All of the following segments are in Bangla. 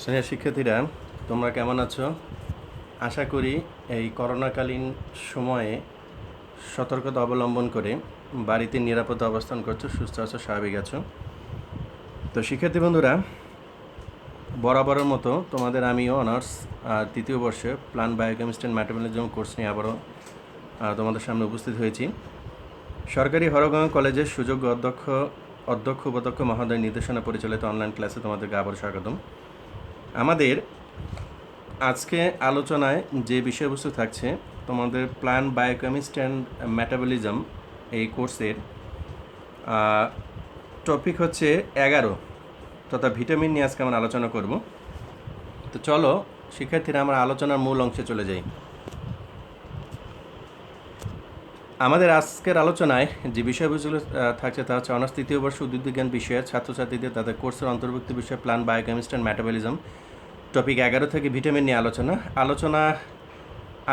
স্নেহ শিক্ষার্থীরা, তোমরা কেমন আছো? আশা করি এই করোনাকালীন সময়ে সতর্কতা অবলম্বন করে বাড়িতে নিরাপদে অবস্থান করছো, সুস্থ আছো, স্বাভাবিক আছো। তো শিক্ষার্থী বন্ধুরা, বরাবরের মতো তোমাদের আমিও অনার্স তৃতীয় বর্ষে plant biochemistry and metabolism course নিয়ে আবারও তোমাদের সামনে উপস্থিত হয়েছি। সরকারি হরগঙ্গা কলেজের সুযোগ্য অধ্যক্ষ উপাধ্যক্ষ মহোদয় নির্দেশনা পরিচালিত অনলাইন ক্লাসে তোমাদেরকে আবারও স্বাগতম। আমাদের আজকে আলোচনায় যে বিষয়বস্তু থাকছে, তোমাদের প্লান্ট বায়োকেমিস্ট্রি অ্যান্ড মেটাবলিজম এই কোর্সের টপিক হচ্ছে 11 তথা ভিটামিন নিয়ে আজকে আমরা আলোচনা করব। তো চলো শিক্ষার্থীরা, আমরা আলোচনার মূল অংশে চলে যাই। আমাদের আজকের আলোচনায় যে বিষয়বস্তুগুলো থাকছে তা হচ্ছে অনার্স তৃতীয় বর্ষ উদ্ভিদবিজ্ঞান বিষয়ের ছাত্রছাত্রীদের তাদের কোর্সের অন্তর্ভুক্ত বিষয় plant biochemistry and metabolism topic 11 থেকে ভিটামিন নিয়ে আলোচনা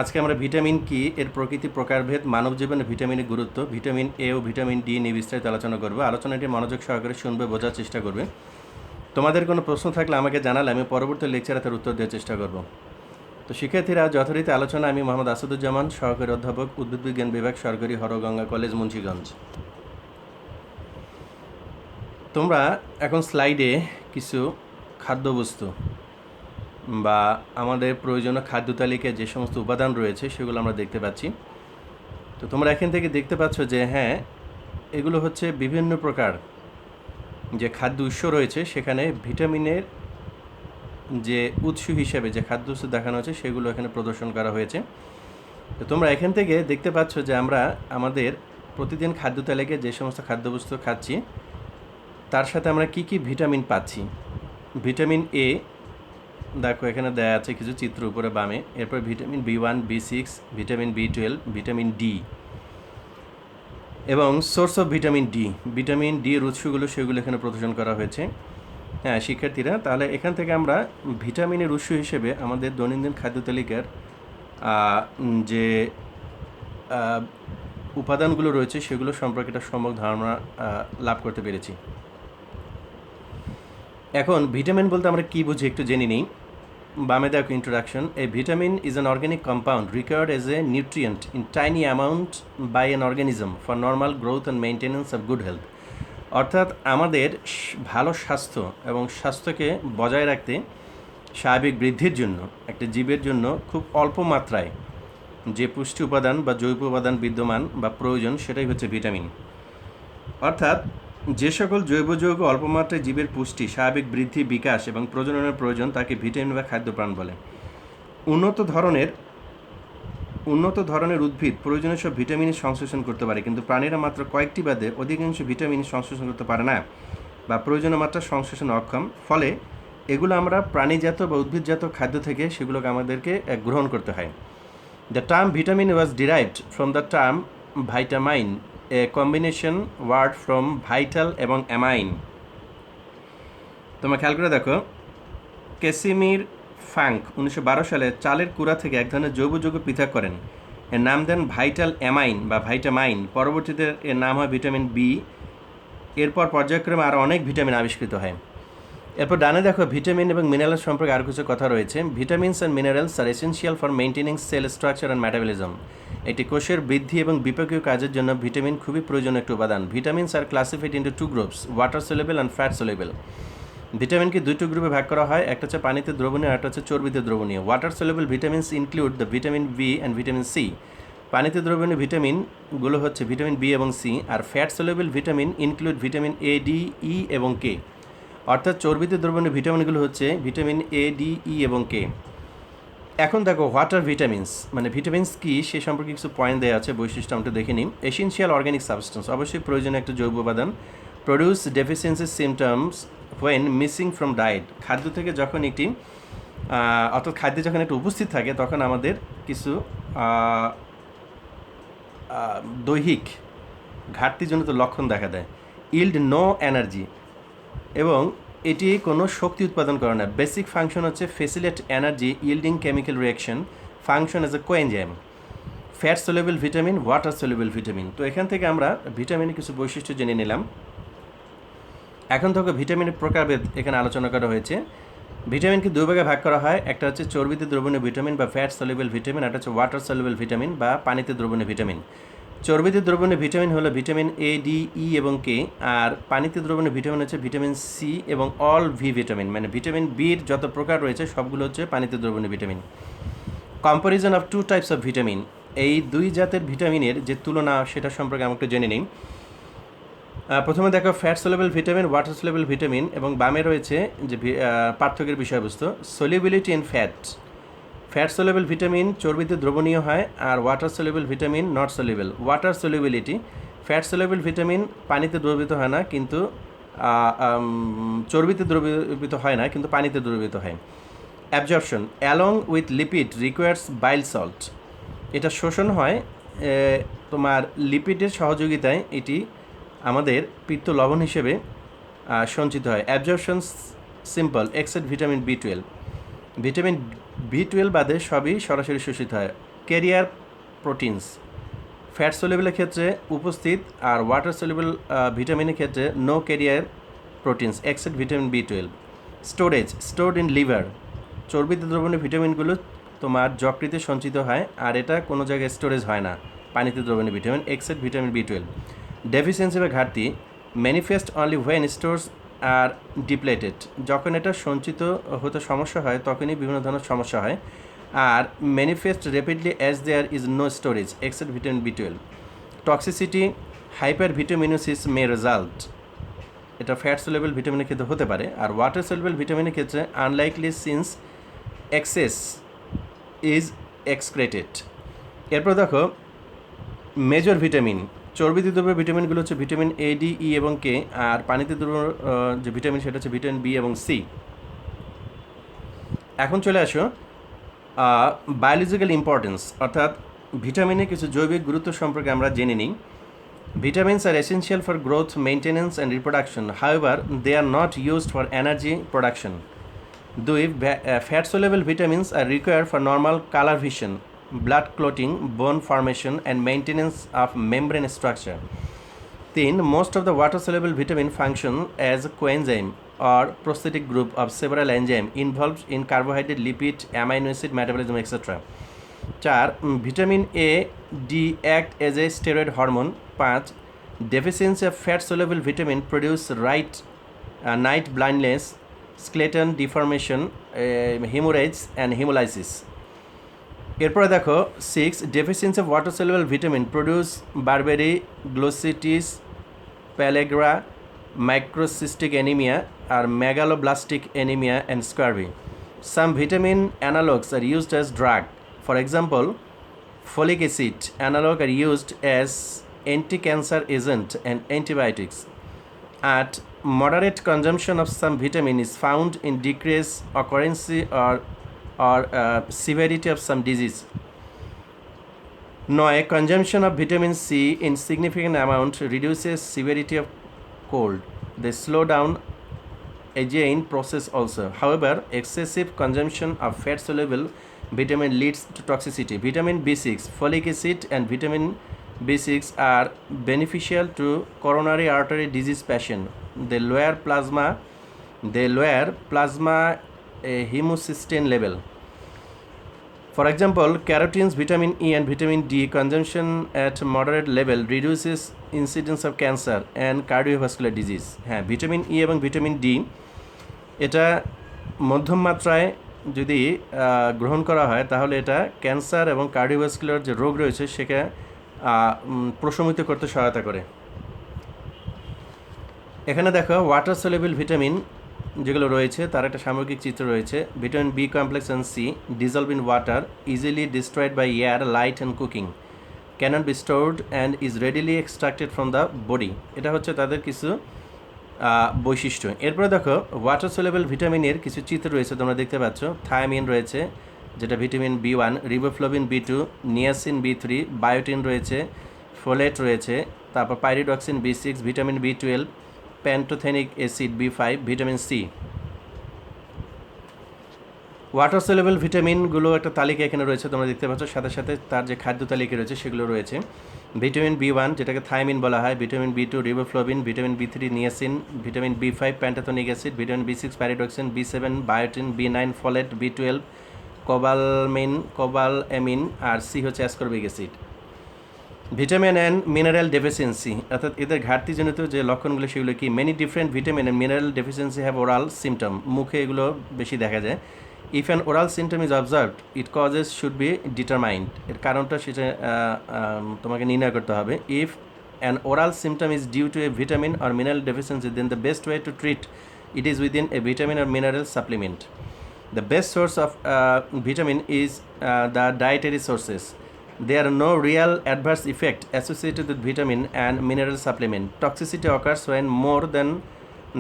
আজকে আমরা ভিটামিন কি, এর প্রকৃতি, প্রকারভেদ, মানব জীবনে ভিটামিনের গুরুত্ব, ভিটামিন এ ও ভিটামিন ডি নিয়ে বিস্তারিত আলোচনা করবো। আলোচনাটি মনোযোগ সহকারে শুনবে, বোঝার চেষ্টা করবে। তোমাদের কোনো প্রশ্ন থাকলে আমাকে জানালে আমি পরবর্তী লেকচারে তার উত্তর দেওয়ার চেষ্টা করব। তো শিক্ষার্থীরা, যথারীতি আলোচনা, আমি মোহাম্মদ আসাদুজ্জামান, সহকারী অধ্যাপক, উদ্ভিদবিজ্ঞান বিভাগ, সরকারি হরগঙ্গা কলেজ, মুন্সিগঞ্জ। তোমরা এখন স্লাইডে কিছু খাদ্যবস্তু বা আমাদের প্রয়োজনীয় খাদ্য তালিকায় যে সমস্ত উপাদান রয়েছে সেগুলো আমরা দেখতে পাচ্ছি। তো তোমরা এখান থেকে দেখতে পাচ্ছ যে হ্যাঁ, এগুলো হচ্ছে বিভিন্ন প্রকার যে খাদ্য উৎস রয়েছে, সেখানে ভিটামিনের যে উৎস হিসেবে যে খাদ্য উৎস দেখানো হয়েছে সেগুলো এখানে প্রদর্শন করা হয়েছে। তো তোমরা এখান থেকে দেখতে পাচ্ছ যে আমরা আমাদের প্রতিদিন খাদ্য তালিকায় যে সমস্ত খাদ্যবস্তু খাচ্ছি তার সাথে আমরা কি কি ভিটামিন পাচ্ছি। ভিটামিন এ, দেখো এখানে দেওয়া আছে কিছু চিত্র উপরে বামে। এরপর vitamin B1, B6, vitamin B12, vitamin D এবং source of vitamin D, vitamin D এর উৎসগুলো সেগুলো এখানে প্রদর্শন করা হয়েছে। হ্যাঁ শিক্ষার্থীরা, তাহলে এখান থেকে আমরা ভিটামিনের উৎস হিসেবে আমাদের দৈনন্দিন খাদ্য তালিকার যে উপাদানগুলো রয়েছে সেগুলো সম্পর্কে একটা সম্যক ধারণা লাভ করতে পেরেছি। এখন ভিটামিন বলতে আমরা কী বুঝি একটু জেনে নিই। বামে দেখো introduction. A vitamin is an organic compound required as a nutrient in tiny amount by an organism for normal growth and maintenance of good health. অর্থাৎ আমাদের ভালো স্বাস্থ্য এবং স্বাস্থ্যকে বজায় রাখতে, স্বাভাবিক বৃদ্ধির জন্য একটা জীবের জন্য খুব অল্প মাত্রায় যে পুষ্টি উপাদান বা জৈব উপাদান বিদ্যমান বা প্রয়োজন সেটাই হচ্ছে ভিটামিন। অর্থাৎ যে সকল জৈব যৌগ অল্পমাত্রায় জীবের পুষ্টি, স্বাভাবিক বৃদ্ধি, বিকাশ এবং প্রজননের প্রয়োজন তাকে ভিটামিন বা খাদ্যপ্রাণ বলে। উন্নত ধরনের উদ্ভিদ প্রয়োজনীয় সব ভিটামিনের সংশ্লেষণ করতে পারে, কিন্তু প্রাণীরা মাত্র কয়েকটি বাদে অধিকাংশ ভিটামিন সংশ্লেষণ করতে পারে না বা প্রয়োজনীয় মাত্রা সংশ্লেষণ অক্ষম। ফলে এগুলো আমরা প্রাণীজাত বা উদ্ভিদজাত খাদ্য থেকে সেগুলোকে আমাদেরকে গ্রহণ করতে হয়। The term vitamin was derived from the term vitamine, a combination word from vital এবং অ্যামাইন। তোমরা খেয়াল করে দেখো, ক্যাসিমির ফ্যাঙ্ক 1912 সালে চালের কুড়া থেকে এক ধরনের জৈব যৌগ পৃথক করেন। এর নাম দেন ভাইটাল অ্যামাইন বা ভাইটামাইন। পরবর্তীতে এর নাম হয় ভিটামিন বি। এরপর পর্যায়ক্রমে আরও অনেক ভিটামিন আবিষ্কৃত হয়। এরপর ডানে দেখো ভিটামিন এবং মিনারেল সম্পর্কে আরও কিছু কথা রয়েছে। Vitamins and minerals are essential for maintaining cell structure and metabolism. একটি কোষের বৃদ্ধি এবং বিপাকীয় কাজের জন্য ভিটামিন খুবই প্রয়োজনীয় একটি উপাদান। Vitamins are classified into two groups, water soluble and fat soluble. ভিটামিনকে দুটো গ্রুপে ভাগ করা হয়, একটা হচ্ছে পানিতে দ্রবণীয় আর একটা হচ্ছে চর্বিতে দ্রবণীয়। Water soluble vitamins include the vitamin B and vitamin C. পানিতে দ্রবণীয় ভিটামিনগুলো হচ্ছে ভিটামিন বি এবং সি। আর fat soluble vitamin include vitamin A, D, E এবং কে। অর্থাৎ চর্বিতে দ্রবণীয় ভিটামিনগুলো হচ্ছে ভিটামিন এ, ডি, ই এবং কে। এখন দেখো হোয়াট আর ভিটামিনস, মানে ভিটামিনস কী সে সম্পর্কে কিছু পয়েন্ট দেওয়া আছে, বৈশিষ্ট্য আমরা দেখে নিই। এসেনশিয়াল অর্গানিক সাবস্টেন্স, অবশ্যই প্রয়োজনীয় একটা জৈব উপাদান। Produce deficiency symptoms when missing from diet, খাদ্য থেকে যখন একটি অর্থাৎ খাদ্যে যখন একটু উপস্থিত থাকে তখন আমাদের কিছু দৈহিক ঘাটতিজনিত লক্ষণ দেখা দেয়। ইল্ড নো এনার্জি, এবং এটি কোনো শক্তি উৎপাদন করে না। বেসিক ফাংশন হচ্ছে facilitate energy yielding chemical reaction, function as a coenzyme. Fat soluble vitamin, water soluble vitamin. তো এখান থেকে আমরা ভিটামিনের কিছু বৈশিষ্ট্য জেনে নিলাম। এখন থেকে ভিটামিনের প্রকারভেদ এখানে আলোচনা করা হয়েছে। ভিটামিনকে দুই ভাগে ভাগ করা হয়, একটা হচ্ছে চর্বিতে দ্রবণীয় ভিটামিন বা ফ্যাট সলিউবল ভিটামিন, একটা হচ্ছে ওয়াটার সলিউবল ভিটামিন বা পানিতে দ্রবণীয় ভিটামিন। চর্বিতে দ্রবণীয় ভিটামিন হলো ভিটামিন এ, ডি, ই এবং কে, আর পানিতে দ্রবণীয় ভিটামিন হচ্ছে ভিটামিন সি এবং অল ভি ভিটামিন, মানে ভিটামিন বির যত প্রকার রয়েছে সবগুলো হচ্ছে পানিতে দ্রবণীয় vitamin. Comparison of two types of vitamin, এই দুই জাতের ভিটামিনের যে তুলনা সেটা সম্পর্কে আমরা একটু জেনে নিই। প্রথমে দেখো fat soluble vitamin, water soluble vitamin, এবং বামে রয়েছে যে পার্থক্যের বিষয়বস্তু। Solubility in fat, fat soluble vitamin চর্বিতে দ্রবণীয় হয়, আর water soluble vitamin not soluble. Water solubility, fat soluble vitamin পানিতে দ্রবীভূত হয় না, কিন্তু চর্বিতে দ্রবীভূত হয় না, কিন্তু পানিতে দ্রবীভূত হয়। Absorption along with lipid requires bile salt, এটা শোষণ হয় তোমার লিপিডের সহযোগিতায়, এটি আমাদের পিত্ত লবণ হিসেবে সঞ্চিত হয়। Absorption simple except vitamin বি12, vitamin বি12 বাদে সবই সরাসরি শোষিত হয়। ক্যারিয়ার প্রোটিনস, ফ্যাট সলিউবলের ক্ষেত্রে উপস্থিত, আর ওয়াটার সলিউবল ভিটামিনের ক্ষেত্রে no carrier proteins except vitamin বি12। স্টোরেজ স্টোরড ইন লিভার, চর্বিতে দ্রবণীয় ভিটামিনগুলো তোমার যকৃতে সঞ্চিত হয়, আর এটা কোনো জায়গায় স্টোরেজ হয় না পানিতে দ্রবণীয় ভিটামিন এক্সেপ্ট ভিটামিন বি12। ডেফিসিয়েন্সি বা ঘাটতি manifest only when stores are depleted, যখন এটা সঞ্চিত হতে সমস্যা হয় তখনই বিভিন্ন ধরনের সমস্যা হয়, আর manifest rapidly as there is no storage except vitamin বি12। Toxicity hyper vitaminosis may result, এটা ফ্যাট সলিউবল ভিটামিনের ক্ষেত্রে হতে পারে, আর ওয়াটার সলিউবল ভিটামিনের ক্ষেত্রে unlikely since excess is excreted. এরপর দেখো মেজর ভিটামিন, চর্বিতে দ্রবীয় ভিটামিনগুলো হচ্ছে ভিটামিন এ, ডি, ই এবং কে, আর পানিতে দ্রবীয় যে ভিটামিন সেটা হচ্ছে ভিটামিন বি এবং সি। এখন চলে আসো বায়োলজিক্যাল ইম্পর্টেন্স, অর্থাৎ ভিটামিনের কিছু জৈবিক গুরুত্ব সম্পর্কে আমরা জেনে নিই। Vitamins are essential for growth, maintenance and reproduction, however they are not used for energy production. দুই, fat soluble vitamins are required for normal colour vision, blood clotting, bone formation, and maintenance of membrane structure. 3. Most of the water-soluble vitamin function as a coenzyme or prosthetic group of several enzymes involved in carbohydrate, lipid, amino acid metabolism, etc. 4. Vitamin A, D act as a steroid hormone. 5. Deficiency of fat-soluble vitamin produce night blindness, skeleton deformation, hemorrhage, and hemolysis. এরপরে দেখো 6. Deficiency of water soluble vitamin produce beriberi, glossitis, pellagra, microcytic anaemia, আর megaloblastic anaemia and scurvy. Some vitamin analogs are used as drug, for example folic acid analog are used as anti-cancer agent and antibiotics. At moderate consumption of some vitamin is found in decreased occurrence or severity of some disease. 9. Consumption of vitamin C in significant amount reduces severity of cold. They slow down aging process also. However, excessive consumption of fat-soluble vitamin leads to toxicity. Vitamin B6, folic acid, and vitamin B6 are beneficial to coronary artery disease patients. They lower plasma homocysteine level. For example, carotenes, vitamin E, and vitamin D consumption at moderate level reduces incidence of cancer and cardiovascular disease. হ্যাঁ, ভিটামিন ই এবং ভিটামিন ডি এটা মধ্যম মাত্রায় যদি গ্রহণ করা হয় তাহলে এটা ক্যান্সার এবং কার্ডিওভাস্কুলার যে রোগ রয়েছে সেটা প্রশমিত করতে সহায়তা করে। এখানে দেখো ওয়াটার সলিউবল ভিটামিন যেগুলো রয়েছে তার একটা সামগ্রিক চিত্র রয়েছে। Vitamin B complex and C dissolve in water, easily destroyed by air, light and cooking, can't be stored and is readily extracted from the body. এটা হচ্ছে তাদের কিছু বৈশিষ্ট্য। এরপরে দেখো ওয়াটার সলিউবল ভিটামিনের কিছু চিত্র রয়েছে, তোমরা দেখতে পাচ্ছ। থায়ামিন রয়েছে যেটা vitamin B one, riboflavin B2, niacin বি3, বায়োটিন রয়েছে, ফোলেট রয়েছে, তারপর pyridoxine বি6, vitamin বি12, pantothenic acid বি5, vitamin C. Water soluble ভিটামিনগুলো একটা তালিকা এখানে রয়েছে তোমরা দেখতে পাচ্ছ, সাথে সাথে তার যে খাদ্য তালিকা রয়েছে সেগুলো রয়েছে। ভিটামিন বি1 যেটাকে থাইমিন বলা হয়, vitamin B2 riboflavin, vitamin বি3 niacin, vitamin বি5 প্যান্টাথনিক acid, vitamin বি6 প্যারিডক্সিন, বি7 বায়োটিন, বি9 folate, বি12 cobalamin, আর সি হচ্ছে ascorbic acid. Vitamin and mineral deficiency, অর্থাৎ এদের ঘাটতিজনিত যে লক্ষণগুলো সেগুলো কি? Many different vitamin and mineral deficiency have oral symptom, মুখে এগুলো বেশি দেখা যায়। If an oral symptom is observed it causes should be determined, এর কারণটা সেটা তোমাকে নির্ণয় করতে হবে। If an oral symptom is due to a vitamin or mineral deficiency then the best way to treat it is within a vitamin or mineral supplement. The best source of vitamin is the dietary sources. There are no real adverse effect associated with vitamin and mineral supplement. Toxicity occurs when more than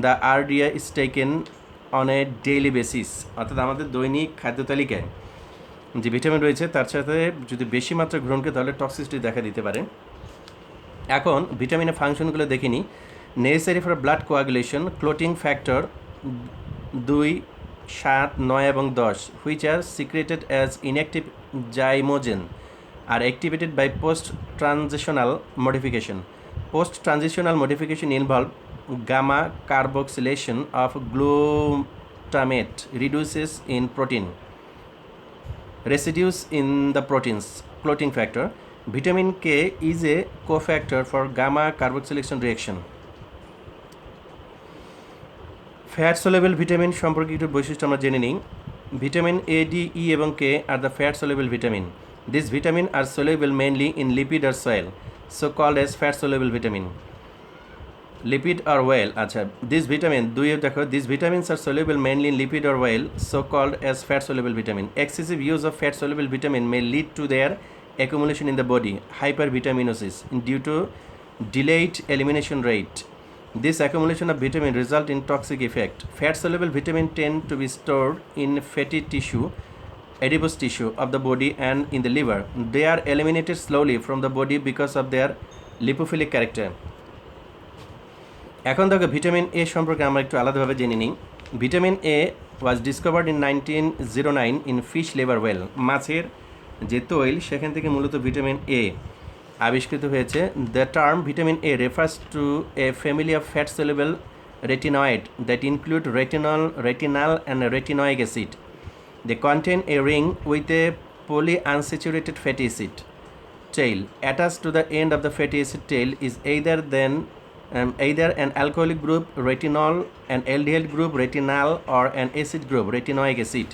the RDA is taken on a daily basis. অর্থাৎ আমাদের দৈনিক খাদ্য তালিকায় যে ভিটামিন রয়েছে তার সাথে যদি বেশি মাত্রা গ্রহণ করে তাহলে টক্সিসিটি দেখা দিতে পারে। এখন ভিটামিনের ফাংশনগুলো দেখে নিই। Necessary for blood coagulation, clotting factor 2, 7, 9 এবং 10 which are secreted as inactive zymogen are activated by post transitional modification. Post transitional modification involve gamma carboxylation of glutamate reduces in protein residues in the proteins clotting factor. Vitamin K is a cofactor for gamma carboxylation reaction. Fat soluble vitamin সম্পর্কে একটু বৈশিষ্ট্য আমরা জেনে নিই। ভিটামিন এ, ডি, ই এবং K are the fat soluble vitamin. This vitamin are soluble mainly in lipid or oil, so called as fat soluble vitamin. Lipid or oil, আচ্ছা দিস ভিটামিন দুইয়ে দেখো, this vitamins are soluble mainly in lipid or oil, so called as fat soluble vitamin. Excessive use of fat soluble vitamin may lead to their accumulation in the body, hypervitaminosis, due to delayed elimination rate. This accumulation of vitamin result in toxic effect. Fat soluble vitamin tend to be stored in fatty tissue, adipose tissue of the body and in the liver. They are eliminated slowly from the body because of their lipophilic character. এখন দেখো ভিটামিন এ সম্পর্কে আমরা একটু আলাদাভাবে জেনে নিই। Vitamin A was discovered in 1909 in fish liver well, মাছের যে তৈল সেখান থেকে মূলত ভিটামিন এ আবিষ্কৃত হয়েছে। The term vitamin A refers to A family of fat soluble retinoid that include retinal and retinoic acid. They contain a ring with a polyunsaturated fatty acid tail. Attached to the end of the fatty acid tail is either an alcoholic group retinol, an aldehyde group retinal, or an acid group retinoic acid.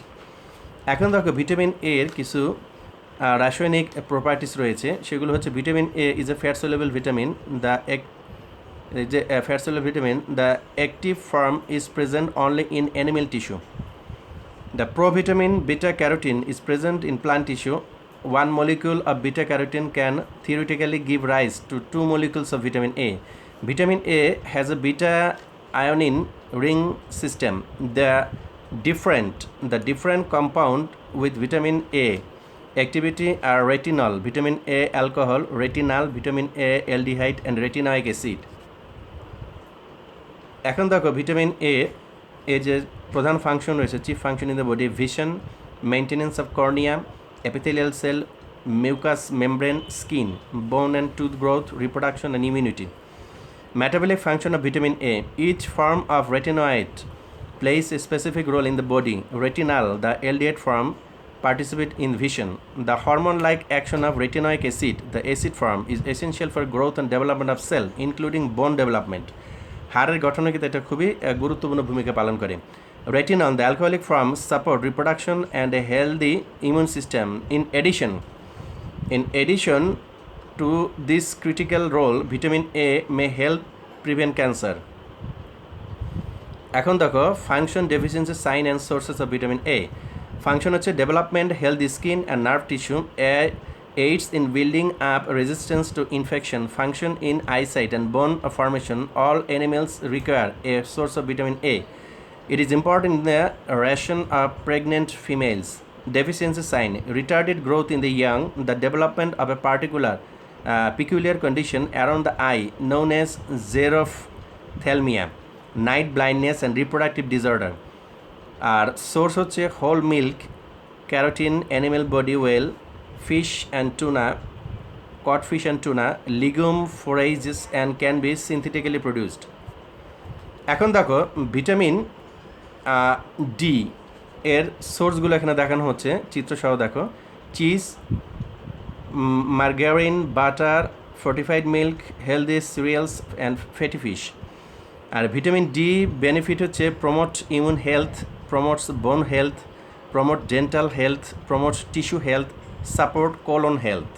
এখন দেখো ভিটামিন এর কিছু রাসায়নিক প্রপার্টিস রয়েছে, সেগুলো হচ্ছে vitamin A is a fat soluble vitamin. The active form is present only in animal tissue. The provitamin beta carotene is present in plant tissue. One molecule of beta carotene can theoretically give rise to 2 molecules of vitamin A. Vitamin A has a beta ionic ring system. The different compound with vitamin A activity are retinol, vitamin A alcohol, retinal, vitamin A aldehyde, and retinoic acid. এখন দেখো ভিটামিন এ যে প্রধান ফাংশন রয়েছে, chief function in the body: vision, maintenance of cornea, epithelial cell, mucous membrane, skin, bone and tooth growth, reproduction and immunity. Metabolic function of vitamin A. Each form of retinoid plays a specific role in the body. Retinal, the aldehyde form, participate in vision. The hormone-like action of retinoic acid, the acid form, is essential for growth and development of cell, including bone development. হাড়ের গঠনে কিন্তু এটা খুবই গুরুত্বপূর্ণ ভূমিকা পালন করে। Retinol, the alcoholic form, support reproduction and a healthy immune system. In addition to this critical role, vitamin A may help prevent cancer. এখন দেখো function, deficiency, sign and sources of vitamin A. Function হচ্ছে development, healthy skin and nerve tissue, aids in building up resistance to infection, function in eyesight and bone formation. All animals require a source of vitamin A. It is important in the ration of pregnant females. Deficiency sign: retarded growth in the young, the development of a peculiar condition around the eye known as xerophthalmia, night blindness and reproductive disorder. আর সোর্স হচ্ছে whole milk, carotene, animal body oil, fish and tuna, codfish and tuna, legume forages and can be synthetically produced. এখন দেখো ভিটামিন ডি এর সোর্সগুলো এখানে দেখানো হচ্ছে চিত্র সহ দেখো cheese margarine butter fortified milk healthy cereals and fatty fish আর ভিটামিন ডি বেনিফিট হচ্ছে promote immune health promotes bone health promote dental health promote tissue health support colon health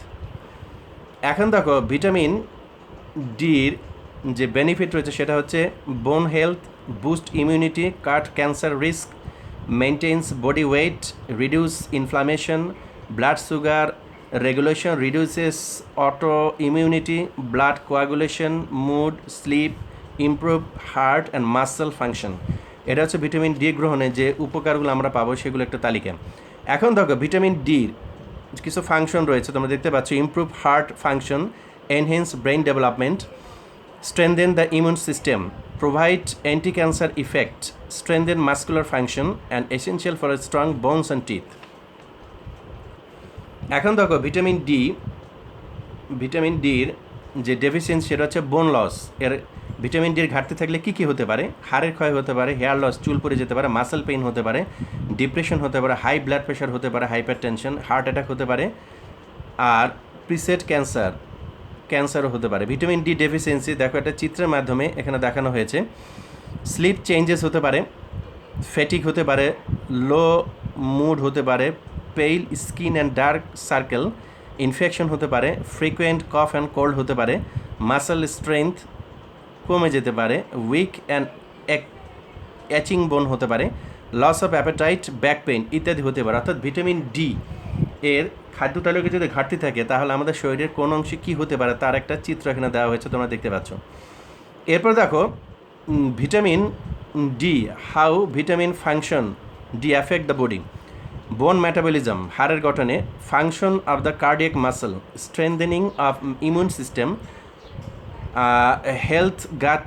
এখন দেখো ভিটামিন ডির যে বেনিফিট রয়েছে সেটা হচ্ছে bone health boost immunity cut cancer risk maintains body weight reduce inflammation blood sugar regulation reduces autoimmunity blood coagulation mood sleep improve heart and muscle function এটা হচ্ছে ভিটামিন ডি গ্রহণে যে উপকারগুলো আমরা পাবো সেগুলো একটা তালিকা এখন দেখো ভিটামিন ডির কিছু ফাংশন রয়েছে তোমরা দেখতে পাচ্ছ improve heart function enhance brain development strengthen the immune system, provide anti-cancer effect, strengthen muscular function and essential for a strong bones and teeth. এখন দেখো ভিটামিন ডির যে ডেফিসিয়েন্সি সেটা হচ্ছে বোন লস এর ভিটামিন ডির ঘাটতি থাকলে কী কী হতে পারে হাড়ের ক্ষয় হতে পারে হেয়ার লস চুল পড়ে যেতে পারে মাসেল পেইন হতে পারে ডিপ্রেশন হতে পারে হাই ব্লাড প্রেশার হতে পারে হাইপার টেনশন হার্ট অ্যাটাক হতে পারে আর প্রিসেট ক্যান্সারও হতে পারে ভিটামিন ডি ডেফিসিয়েন্সি দেখো একটা চিত্রের মাধ্যমে এখানে দেখানো হয়েছে স্লিপ চেঞ্জেস হতে পারে ফ্যাটিক হতে পারে লো মুড হতে পারে pale skin and dark circle infection হতে পারে ফ্রিকুয়েন্ট কফ অ্যান্ড কোল্ড হতে পারে মাসেল স্ট্রেংথ কমে যেতে পারে উইক অ্যান্ড অ্যাচিং বোন হতে পারে loss of appetite back pain ইত্যাদি হতে পারে অর্থাৎ ভিটামিন ডি এর খাদ্য তালিকায় যদি ঘাটতি থাকে তাহলে আমাদের শরীরের কোন অংশে কী হতে পারে তার একটা চিত্র এখানে দেওয়া হয়েছে তোমরা দেখতে পাচ্ছ এরপর দেখো vitamin D how vitamin function D affect the body bone metabolism হাড়ের গঠনে function of the cardiac muscle strengthening of immune system health gut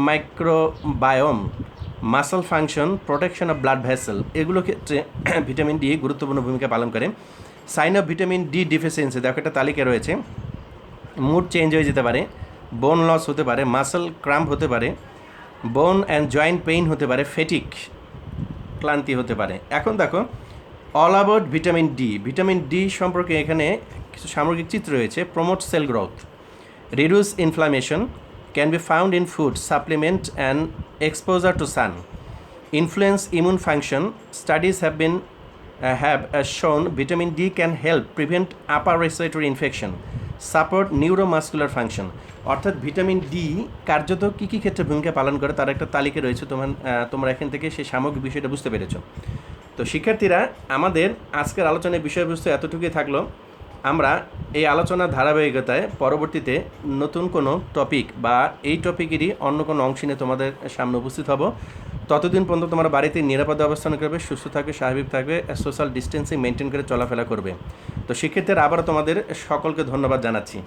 microbiome muscle function protection of blood vessel এগুলো ক্ষেত্রে ভিটামিন ডি গুরুত্বপূর্ণ ভূমিকা পালন করে sign of vitamin D deficiency দেখো একটা তালিকা রয়েছে মুড চেঞ্জ হয়ে যেতে পারে বোন লস হতে পারে মাসেল ক্রাম্প হতে পারে বোন অ্যান্ড জয়েন্ট পেইন হতে পারে ফেটিক ক্লান্তি হতে পারে এখন দেখো অল অ্যাবাউট ভিটামিন ডি সম্পর্কে এখানে কিছু সামগ্রিক চিত্র রয়েছে promote cell growth reduce inflammation can be found in food supplement and exposure to sun influence immune function studies have shown vitamin D can help prevent upper respiratory infection support neuromuscular function অর্থাৎ ভিটামিন ডি কার্যত কী কী ক্ষেত্রে ভূমিকা পালন করে তার একটা তালিকা রয়েছে তোমরা এখান থেকে সেই সামগ্রিক বিষয়টা বুঝতে পেরেছো তো শিক্ষার্থীরা আমাদের আজকের আলোচনার বিষয়বস্তু এতটুকুই থাকলো আমরা এই আলোচনার ধারাবাহিকতায় পরবর্তীতে নতুন কোনো টপিক বা এই টপিকেরই অন্য কোনো অংশ নিয়ে তোমাদের সামনে উপস্থিত হব ততদিন পর্যন্ত তোমরা বাড়িতে নিরাপদে অবস্থান করবে সুস্থ থাকবে স্বাভাবিক থাকবে সোশ্যাল ডিস্টেন্সিং মেনটেন করে চলাফেরা করবে তো শিক্ষার্থীরা আবারও তোমাদের সকলকে ধন্যবাদ জানাচ্ছি